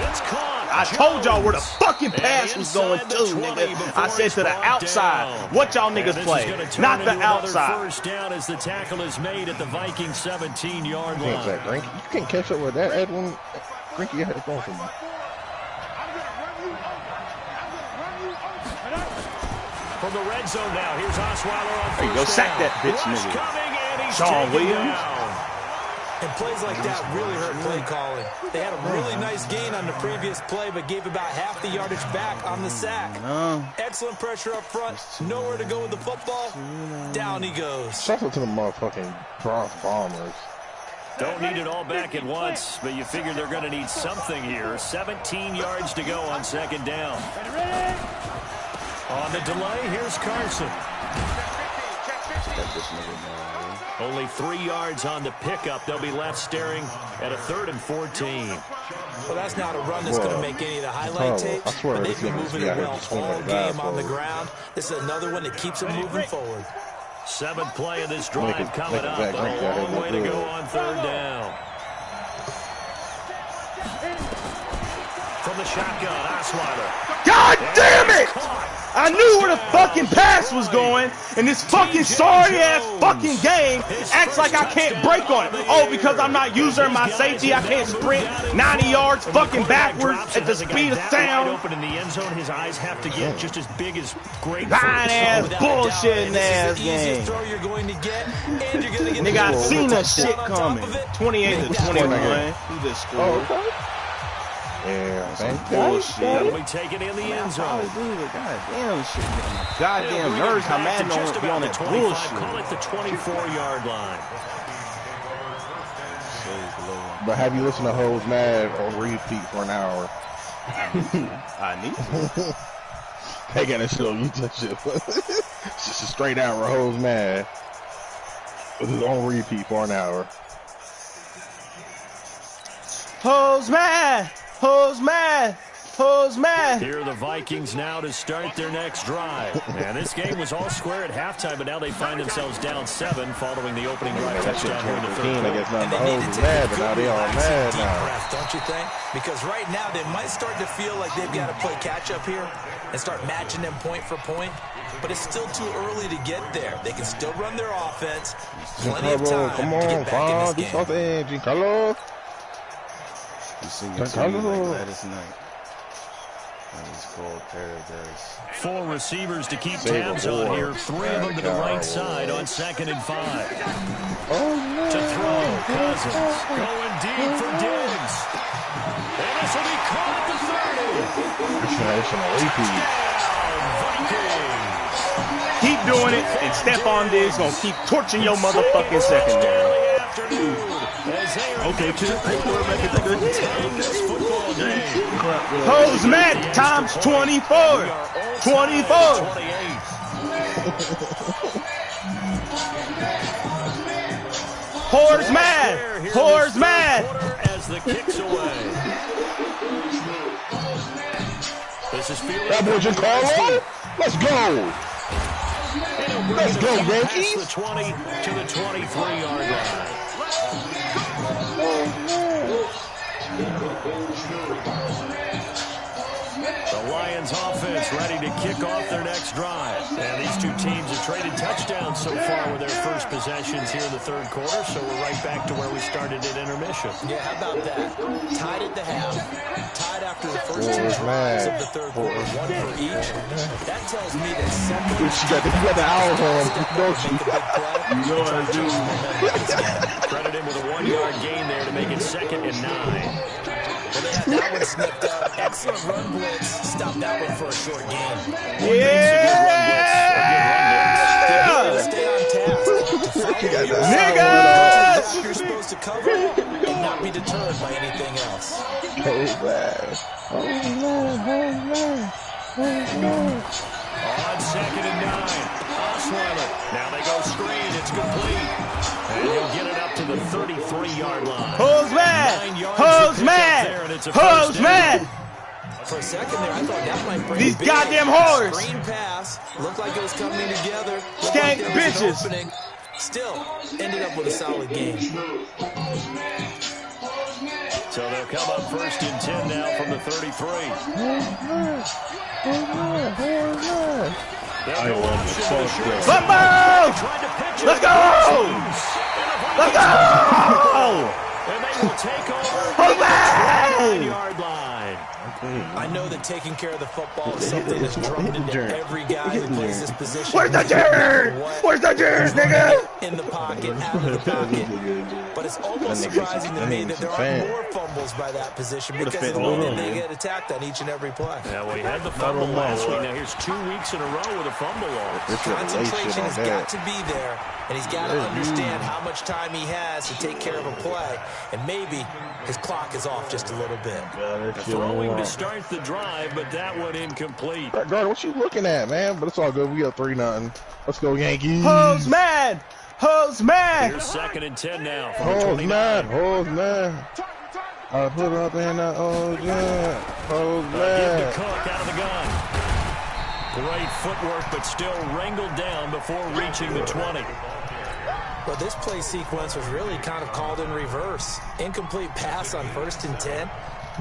Speaker 4: It's caught.
Speaker 2: I told y'all where the fucking pass was going to, nigga. I said to the outside. What y'all niggas play? Not the outside.
Speaker 4: First down as the tackle is made at the Vikings 17-yard line.
Speaker 3: You can't catch up with that, Edwin. Grinky, you had it going for me.
Speaker 4: From the red zone now, here's Osweiler on
Speaker 2: There you go, sack that bitch, nigga. Sean Williams.
Speaker 5: And plays like that really hurt play calling. They had a really nice gain on the previous play, but gave about half the yardage back on the sack. Excellent pressure up front. Nowhere to go with the football. Down he goes.
Speaker 3: Shout out to the motherfucking Bronx Bombers.
Speaker 4: Don't need it all back at once, but you figure they're going to need something here. 17 yards to go on second down. On the delay, here's Carson. Only 3 yards on the pickup. They'll be left staring at a 3rd and 14.
Speaker 5: Well, that's not a run that's going to make any of the highlight tapes, but they've been moving it well all game on the ground. This is another one that keeps them moving forward.
Speaker 4: 7th play of this drive coming up. A long way to go on 3rd down. From the shotgun, Osweiler.
Speaker 2: God damn it! I knew where the fucking pass was going, and this fucking sorry-ass fucking game acts like I can't break on it. Oh, because I'm not using my safety, I can't sprint 90 yards fucking backwards at the speed of sound.
Speaker 4: Open in the end zone, his eyes have to get just as big as great.
Speaker 2: Lying-ass, bullshitting-ass game. Nigga, I seen that shit coming. 28 to 21. He just screwed.
Speaker 3: Yeah, thank
Speaker 2: bullshit.
Speaker 4: That'll be taken in the end zone.
Speaker 2: Goddamn shit. Goddamn nerves. How mad don't be on that bullshit.
Speaker 4: Call it the 24-yard line.
Speaker 3: But have you listened to Hoes Mad on repeat for an hour?
Speaker 2: I need to.
Speaker 3: They got that shit on YouTube. It's just a straight hour of Hoes Mad. This is on repeat for an hour.
Speaker 2: Hoes Mad! Hoes mad! Hoes mad!
Speaker 4: Here are the Vikings now to start their next drive. And this game was all square at halftime, but now they find themselves down 7 following the opening drive touchdown here in the 3rd
Speaker 3: quarter. I guess none of the Hoes is mad, but now they all mad now.
Speaker 5: Don't you think? Because right now they might start to feel like they've got to play catch up here and start matching them point for point. But it's still too early to get there. They can still run their offense. Plenty of time to get back in this game.
Speaker 3: Carlos.
Speaker 2: You singing to me like Gladys Knight. That is called Paradise.
Speaker 4: 4 receivers to keep tabs on here. 3 of them to the right side on 2nd and 5. To throw, Cousins going deep for Diggs. And this will be caught at the 30.
Speaker 2: Keep doing it and step on this. Gonna keep torching your motherfucking secondary.
Speaker 6: Okay, Chip.
Speaker 2: Hoes mad times 24. 24. Whores mad. Whores mad.
Speaker 4: As the kicks away. This is feeling.
Speaker 3: That boy just called. Let's go. Let's go, Yankees.
Speaker 4: The 20 to the 23-yard line. The Lions offense ready to kick off their next drive. And these two teams have traded touchdowns so far with their first possessions here in the 3rd quarter, so we're right back to where we started at intermission.
Speaker 5: Yeah, how about that? Tied at the half. Tied after the first 2 drives of the 3rd quarter, 1 for each. That tells me that someone...
Speaker 3: You got the hour on, don't you?
Speaker 6: You know what I do.
Speaker 4: Credit him with a 1-yard gain there to make it 2nd and 9.
Speaker 5: Well, they had that one snipped up. Excellent run blitz. Stop that one for a short game. Stay on task.
Speaker 2: Niggas!
Speaker 5: You're supposed to cover and not be deterred by anything else.
Speaker 4: On 2nd and 9. Osweiler. Now they go screen. It's complete. And he'll get it up to the 33-yard line.
Speaker 2: Who's mad? Who's mad? Who's mad?
Speaker 5: For a second there, I thought that might bring
Speaker 2: these goddamn whores.
Speaker 5: Screen pass. Looked like it was coming together.
Speaker 2: Skank bitches.
Speaker 5: Still, ended up with a solid game.
Speaker 4: So they'll come up 1st and 10 now from the 33.
Speaker 2: Bumbo! Let's go! Let's go!
Speaker 4: And they will take over the 9-yard line.
Speaker 5: I know that taking care of the football is something that's drummed into every guy who plays this position.
Speaker 2: Where's the dirt? Where's the dirt, nigga?
Speaker 5: In the pocket, out of the pocket. But it's almost surprising to me that there aren't more fumbles by that position because of the way that they get attacked on each and every play.
Speaker 4: Yeah, well, he had the fumble last week. Now here's 2 weeks in a row with a fumble loss.
Speaker 5: Concentration has got to be there, and he's got to understand how much time he has to take care of a play, and maybe his clock is off just a little bit.
Speaker 4: Throwing to start the drive, but that one incomplete.
Speaker 3: Gardner, what you looking at, man? But it's all good. We got 3-0. Let's go, Yankees.
Speaker 2: Hose man! Hose man!
Speaker 4: Here's 2nd and 10 now.
Speaker 3: Hose man! Hose man! I put up in the Hose man! Hose man!
Speaker 4: Give to Cook out of the gun. Great footwork, but still wrangled down before reaching the 20.
Speaker 5: Well, this play sequence was really kind of called in reverse. Incomplete pass on 1st and 10.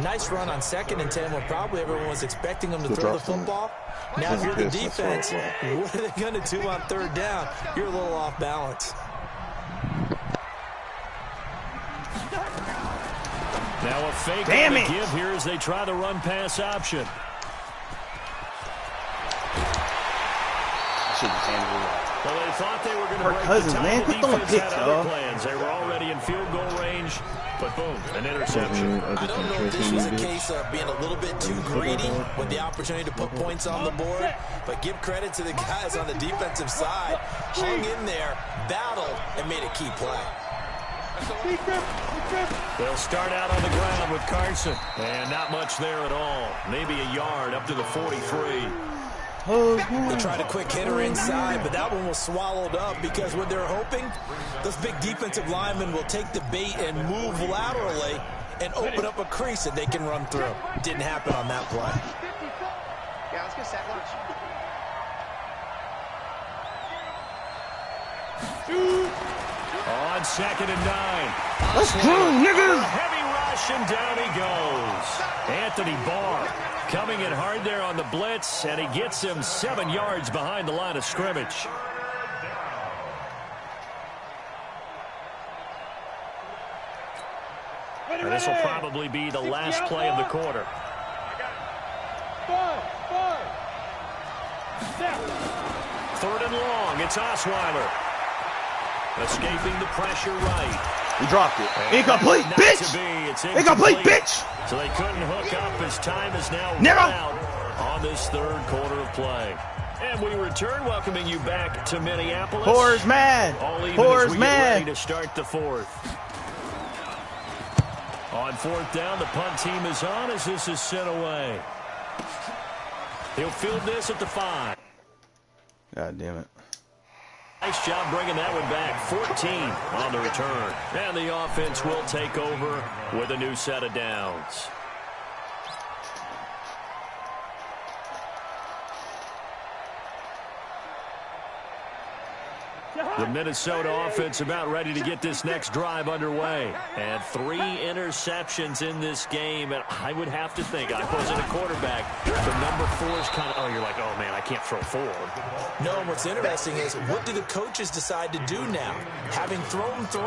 Speaker 5: Nice run on 2nd and 10 when probably everyone was expecting them to throw the football. Now, if you're the defense, what are they going to do on 3rd down? You're a little off balance.
Speaker 4: Now a fake on the give here as they try the run-pass option. Well, they thought they were going to break
Speaker 2: Cousins,
Speaker 4: the
Speaker 2: man. Quit throwing picks,
Speaker 4: dog. They were already in field goal range, but boom, an interception.
Speaker 5: I don't know if this was a case of being a little bit too greedy with the opportunity to put points on the board, but give credit to the guys on the defensive side. Hung in there, battled, and made a key play.
Speaker 4: They'll start out on the ground with Carson, and not much there at all. Maybe a yard up to the 43.
Speaker 5: They tried a quick hitter inside, but that one was swallowed up because what they're hoping, those big defensive linemen will take the bait and move laterally and open up a crease that they can run through. Didn't happen on that play.
Speaker 7: Yeah, let's get set lunch.
Speaker 4: On 2nd and 9.
Speaker 2: Let's go, niggas!
Speaker 4: Heavy rush, and down he goes. Anthony Barr coming in hard there on the blitz, and he gets him 7 yards behind the line of scrimmage. And this will probably be the last play of the quarter. 3rd and long. It's Osweiler. Escaping the pressure right.
Speaker 2: He dropped it. Incomplete, bitch! Incomplete, bitch!
Speaker 4: So they couldn't hook up as time is now run out on this 3rd quarter of play. And we return, welcoming you back to Minneapolis.
Speaker 2: Horse man!
Speaker 4: Horse man! Ready to start the 4th. On 4th down, the punt team is on as this is sent away. He'll field this at the 5.
Speaker 2: God damn it.
Speaker 4: Nice job bringing that one back. 14 on the return. And the offense will take over with a new set of downs. The Minnesota offense about ready to get this next drive underway. And 3 interceptions in this game. And I would have to think, I wasn't a quarterback, the number 4 is kind of, oh, you're like, oh, man, I can't throw 4.
Speaker 5: No, and what's interesting is, what do the coaches decide to do now? Having thrown 3,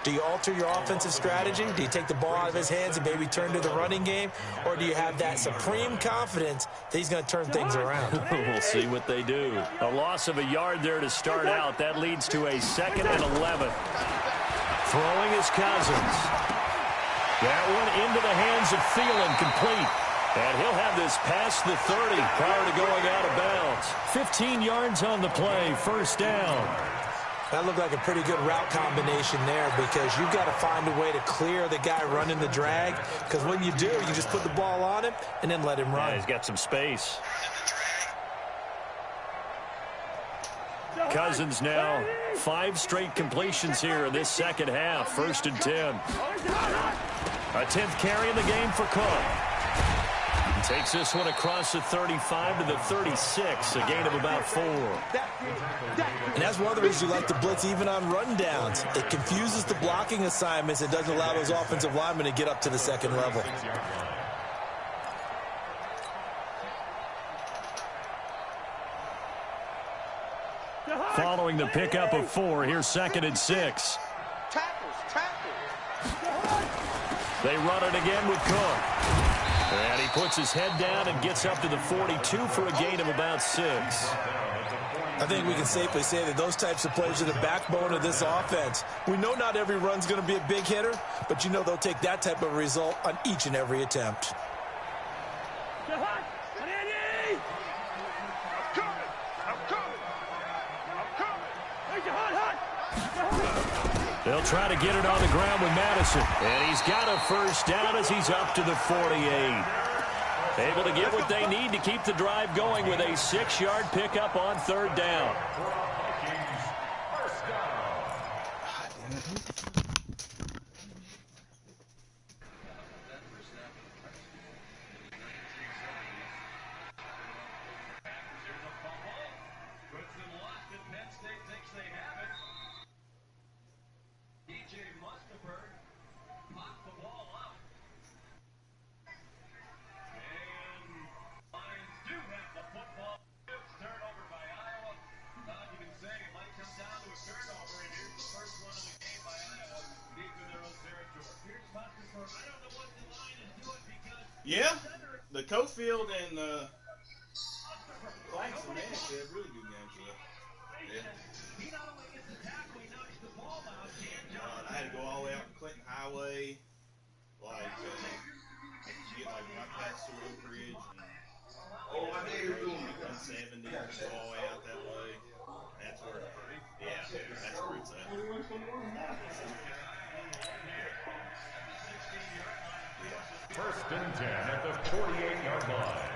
Speaker 5: do you alter your offensive strategy? Do you take the ball out of his hands and maybe turn to the running game? Or do you have that supreme confidence that he's going to turn things around?
Speaker 4: We'll see what they do. A loss of a yard there to start out. That leads to a 2nd and 11. Throwing is Cousins. That one into the hands of Thielen, complete. And he'll have this past the 30 prior to going out of bounds. 15 yards on the play, 1st down.
Speaker 5: That looked like a pretty good route combination there, because you've got to find a way to clear the guy running the drag, because when you do, you just put the ball on him and then let him run.
Speaker 4: Yeah, he's got some space. Cousins now 5 straight completions here in this 2nd half. 1st and 10. A 10th carry in the game for Cook. Takes this one across the 35 to the 36, a gain of about 4.
Speaker 5: And that's one of the reasons you like to blitz even on rundowns. It confuses the blocking assignments. It doesn't allow those offensive linemen to get up to the 2nd level.
Speaker 4: Following the pickup of 4, here's 2nd and 6.
Speaker 7: Tackles.
Speaker 4: They run it again with Cook. And he puts his head down and gets up to the 42 for a gain of about 6.
Speaker 5: I think we can safely say that those types of plays are the backbone of this offense. We know not every run's going to be a big hitter, but you know they'll take that type of result on each and every attempt.
Speaker 4: They'll try to get it on the ground with Madison. And he's got a first down as he's up to the 48. Able to get what they need to keep the drive going with a 6-yard pickup on 3rd down.
Speaker 2: Yeah, the Cofield and Langston, man, they had really good games today. Yeah. I had to go all the way out to Clinton Highway, like, get like right past the Oak Ridge and 170, go all the way out that way. That's where, yeah, that's where it's at.
Speaker 8: First and 10 at the 48-yard line.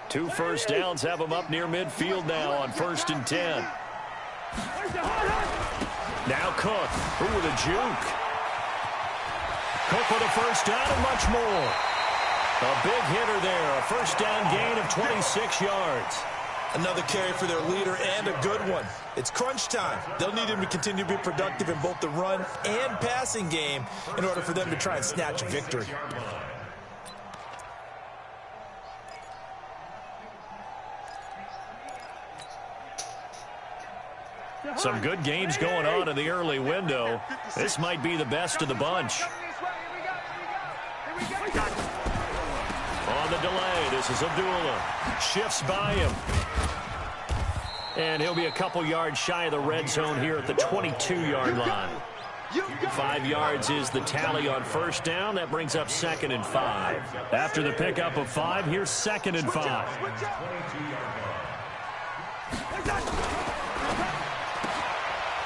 Speaker 4: Two first downs have them up near midfield now on 1st and 10. Now Cook, who with a juke. Cook with a first down and much more. A big hitter there, a first down gain of 26 yards.
Speaker 5: Another carry for their leader and a good one. It's crunch time. They'll need him to continue to be productive in both the run and passing game in order for them to try and snatch a victory.
Speaker 4: Some good games going on in the early window. This might be the best of the bunch. On the delay, this is Abdullah. Shifts by him. And he'll be a couple yards shy of the red zone here at the 22-yard line. 5 yards is the tally on first down. That brings up 2nd and 5. After the pickup of 5, here's 2nd and 5.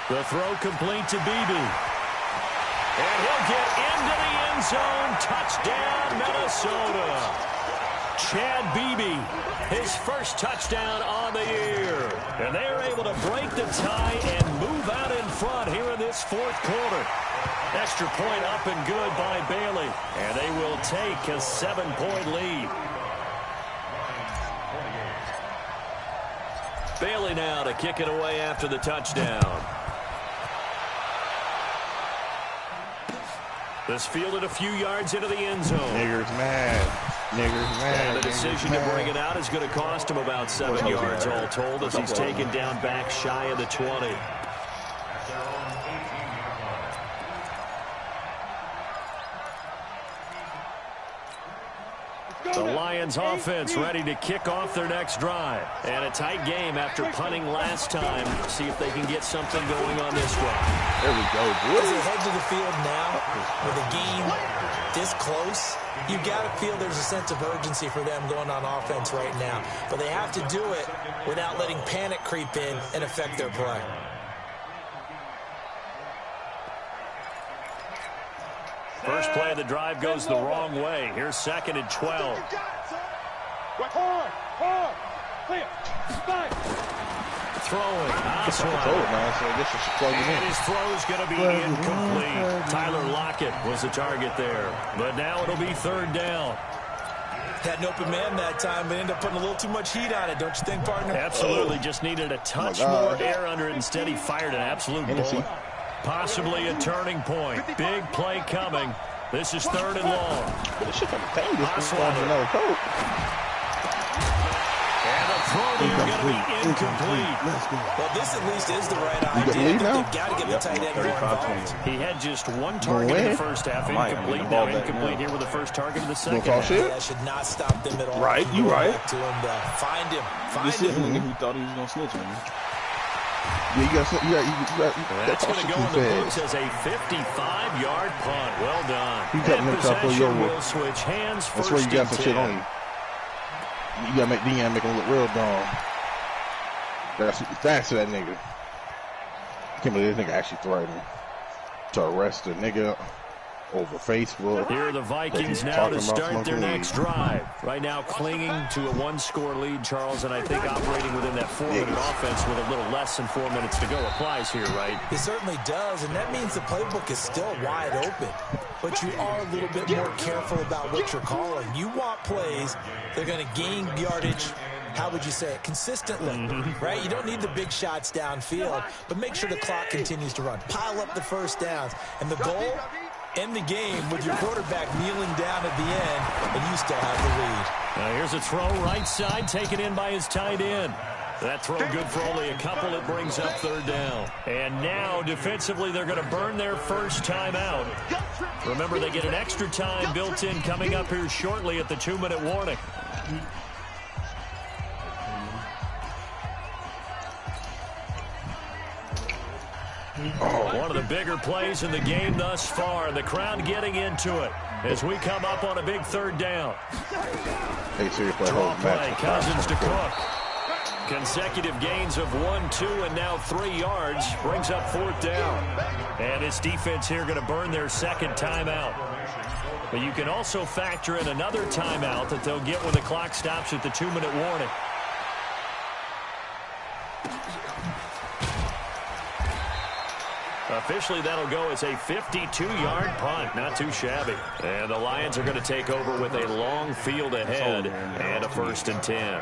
Speaker 4: The throw complete to Beebe. And he'll get into the end zone. Touchdown, Minnesota. Chad Beebe, his first touchdown on the year. And they are able to break the tie and move out in front here in this 4th quarter. Extra point up and good by Bailey. And they will take a 7-point lead. Bailey now to kick it away after the touchdown. This fielded a few yards into the end zone.
Speaker 3: Niggers mad. Niggers mad.
Speaker 4: And the decision to bring it out is going to cost him about 7 yards all told as he's taken down back shy of the 20. The Lions offense ready to kick off their next drive. And a tight game after punting last time. See if they can get something going on this drive.
Speaker 3: There we go, boys.
Speaker 5: As they head to the field now, with a game this close, you got to feel there's a sense of urgency for them going on offense right now. But they have to do it without letting panic creep in and affect their play.
Speaker 4: First play of the drive goes the wrong way. Here's 2nd and 12. Throwing. And his throw's going to be incomplete. Tyler Lockett was the target there. But now it'll be 3rd down.
Speaker 5: Had an open man that time, but ended up putting a little too much heat on it, don't you think, partner?
Speaker 4: Absolutely. Just needed a touch more air under it. Instead, he fired an absolute bullet. Possibly a turning point. Big play coming. This is 3rd and long.
Speaker 3: This shit got the thing. This one another coat.
Speaker 4: And the throw there going to be incomplete.
Speaker 5: Well, this at least is the right idea. They've got to get the tight end more involved.
Speaker 4: He had just 1 target in the first half. Incomplete. Now incomplete here with the first target of the second half.
Speaker 5: That should not stop them at all.
Speaker 2: Right, you right.
Speaker 5: To him to find him.
Speaker 6: This is nigga who thought he was going to snitch on me.
Speaker 3: Yeah,
Speaker 4: that's going to go in the books as a 55-yard punt. Well done.
Speaker 3: And
Speaker 4: possession will switch hands.
Speaker 3: That's where you got some shit on you. You gotta make him look real dumb. That's that nigga. I can't believe this nigga actually threatened to arrest a nigga over Facebook.
Speaker 4: Here are the Vikings now to start their next drive. Right now clinging to a 1-score lead, Charles, and I think operating within that 4-minute offense with a little less than 4 minutes to go applies here, right?
Speaker 5: It certainly does, and that means the playbook is still wide open. But you are a little bit more careful about what you're calling. You want plays that are going to gain yardage, how would you say it, consistently, right? You don't need the big shots downfield, but make sure the clock continues to run. Pile up the first downs, and the goal, end the game with your quarterback kneeling down at the end, and you still have the lead.
Speaker 4: Now here's a throw right side, taken in by his tight end. That throw good for only a couple. It brings up 3rd down. And now, defensively, they're going to burn their first timeout. Remember, they get an extra time built in coming up here shortly at the 2-minute warning. One of the bigger plays in the game thus far. The crowd getting into it as we come up on a big 3rd down.
Speaker 3: Draw
Speaker 4: play, Cousins to Cook. Consecutive gains of 1, 2, and now 3 yards brings up 4th down. And this defense here going to burn their second timeout. But you can also factor in another timeout that they'll get when the clock stops at the 2-minute warning. Officially, that'll go as a 52-yard punt. Not too shabby. And the Lions are going to take over with a long field ahead and a 1st and 10.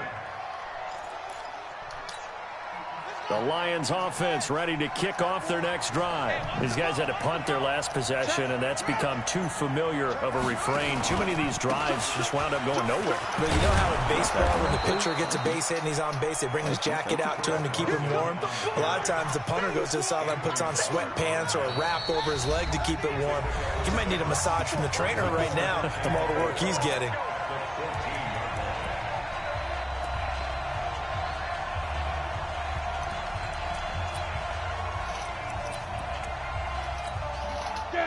Speaker 4: The Lions offense ready to kick off their next drive. These guys had to punt their last possession, and that's become too familiar of a refrain. Too many of these drives just wound up going nowhere.
Speaker 5: But you know how in baseball, when the pitcher gets a base hit and he's on base, they bring his jacket out to him to keep him warm? A lot of times the punter goes to the sideline, puts on sweatpants or a wrap over his leg to keep it warm. He might need a massage from the trainer right now from all the work he's getting.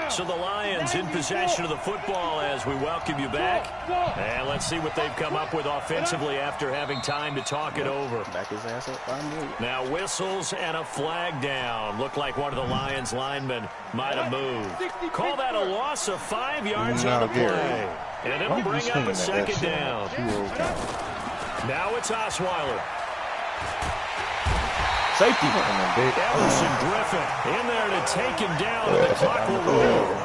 Speaker 4: So the Lions in possession of the football as we welcome you back. And let's see what they've come up with offensively after having time to talk it over.
Speaker 6: Back his ass up.
Speaker 4: Now whistles and a flag down. Looked like one of the Lions linemen might have moved. Call that a loss of 5 yards on the play. And it'll bring up a 2nd down. Now it's Osweiler.
Speaker 2: Safety.
Speaker 4: Everson Griffin in there to take him down, and the clock will roll.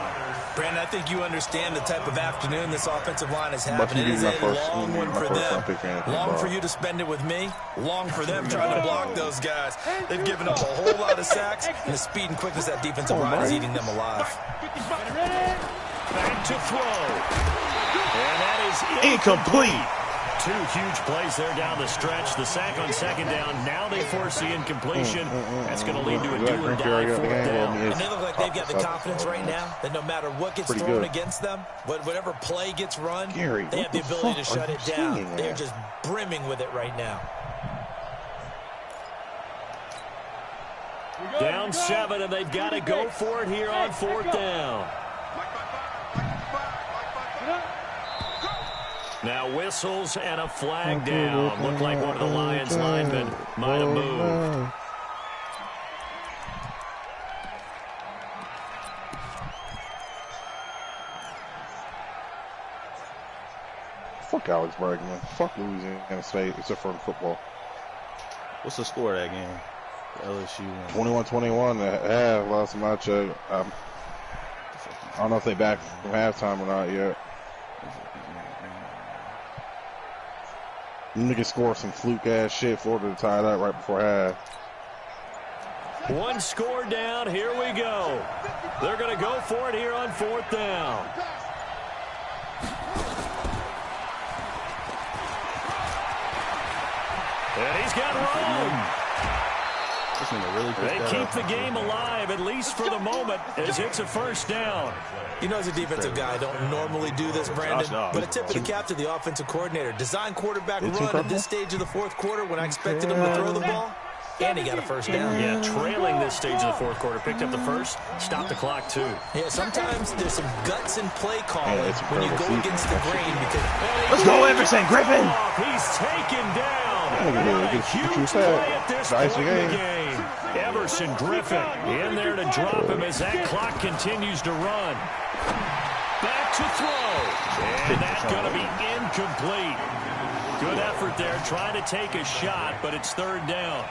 Speaker 5: Brandon, I think you understand the type of afternoon this offensive line is having. It is a long one for them. Long for you to spend it with me. Long for them trying to block those guys. They've given up a whole lot of sacks, and the speed and quickness of that defensive line is eating them alive.
Speaker 4: Back to throw. And that is
Speaker 2: incomplete.
Speaker 4: 2 huge plays there down the stretch. The sack on 2nd down. Now they force the incompletion. That's going to lead to a do or die 4th down.
Speaker 5: And they look like they've got the confidence right now that no matter what gets thrown against them, whatever play gets run, they have the ability to shut it down. They're just brimming with it right now.
Speaker 4: Down 7, and they've got to go for it here on 4th down. Now whistles and a flag down. Looked like one of the Lions linemen might have moved.
Speaker 3: Fuck Alex Bregman. Fuck Louisiana State, except for football.
Speaker 6: What's the score of that game? LSU.
Speaker 3: 21-21 at half. Last time I checked. I don't know if they back from halftime or not yet. Niggas score some fluke-ass shit. Florida to tie that right before half.
Speaker 4: 1 score down. Here we go. They're going to go for it here on 4th down. And he's got room.
Speaker 2: Really
Speaker 4: they keep the game alive, at least for the moment, as it's a first down.
Speaker 5: You know, as a defensive guy, I don't normally do this, Brandon, but a tip of the cap to the offensive coordinator. Design quarterback run at this stage of the fourth quarter when I expected him to throw the ball, and he got a first down.
Speaker 4: Yeah, trailing this stage of the fourth quarter. Picked up the first, stopped the clock, too.
Speaker 5: Yeah, sometimes there's some guts in play calling when you go against the grain. Because
Speaker 2: let's go, Everson Griffin.
Speaker 4: He's taken down. A huge play at this point in the game. Everson Griffin in there to drop him as that clock continues to run. Back to throw. And that's going to be incomplete. Good effort there, trying to take a shot, but it's third down.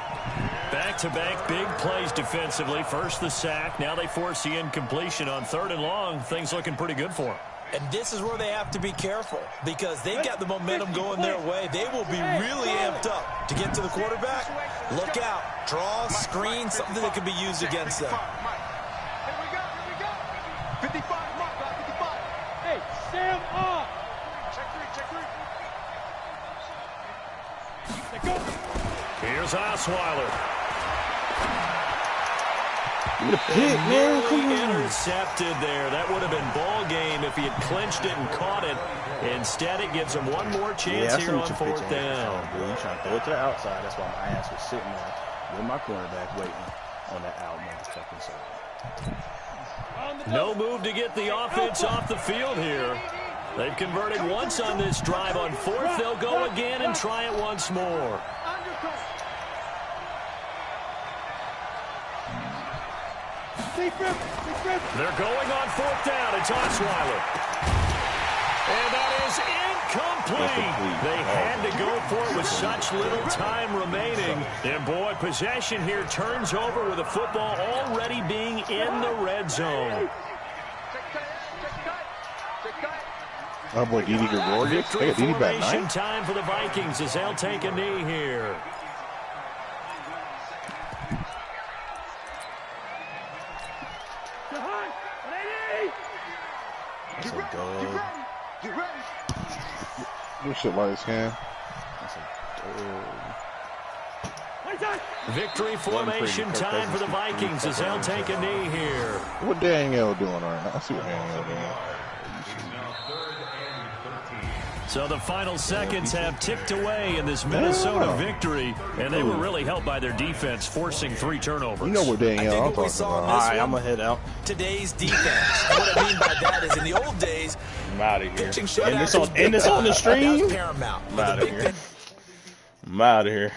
Speaker 4: Back-to-back big plays defensively. First the sack. Now they force the incompletion on third and long. Things looking pretty good for them.
Speaker 5: And this is where they have to be careful because they've got the momentum going their way. They will be really amped up to get to the quarterback. Look out. Draw, screen, something that could be used against them.
Speaker 7: Here we go. 55, mark, 55. Hey, stand up. Check three.
Speaker 4: Here's Osweiler.
Speaker 2: The pick, man.
Speaker 4: Intercepted there. That would have been ball game if he had clinched it and caught it. Instead, it gives him one more chance here on fourth down.
Speaker 2: You're trying to throw it to the outside. That's why my ass was sitting there with my cornerback waiting on that out motherfucking side.
Speaker 4: No move to get the offense off the field here. They've converted once on this drive. On fourth, they'll go again and try it once more. They're going on fourth down. It's Osweiler. And that is incomplete. They had to go for it with such little time remaining. And, boy, possession here turns over with the football already being in the red zone.
Speaker 3: Oh, boy, Didi Gregorius.
Speaker 4: Victory formation time for the Vikings as they'll take a knee here.
Speaker 3: This shit like this can.
Speaker 4: Victory formation time for the Vikings as they'll take a knee here.
Speaker 3: What Danielle doing right now? I see what Danielle doing.
Speaker 4: So the final seconds have ticked away in this Minnesota victory, and they were really helped by their defense, forcing 3 turnovers.
Speaker 3: You know what Danielle I'm talking about.
Speaker 2: All right, I'm going to head out.
Speaker 5: Today's defense. What I mean by that is in the old days,
Speaker 2: I'm out of here.
Speaker 5: pitching
Speaker 2: And this on the stream?
Speaker 5: paramount.
Speaker 2: I'm out of here. I'm out of here.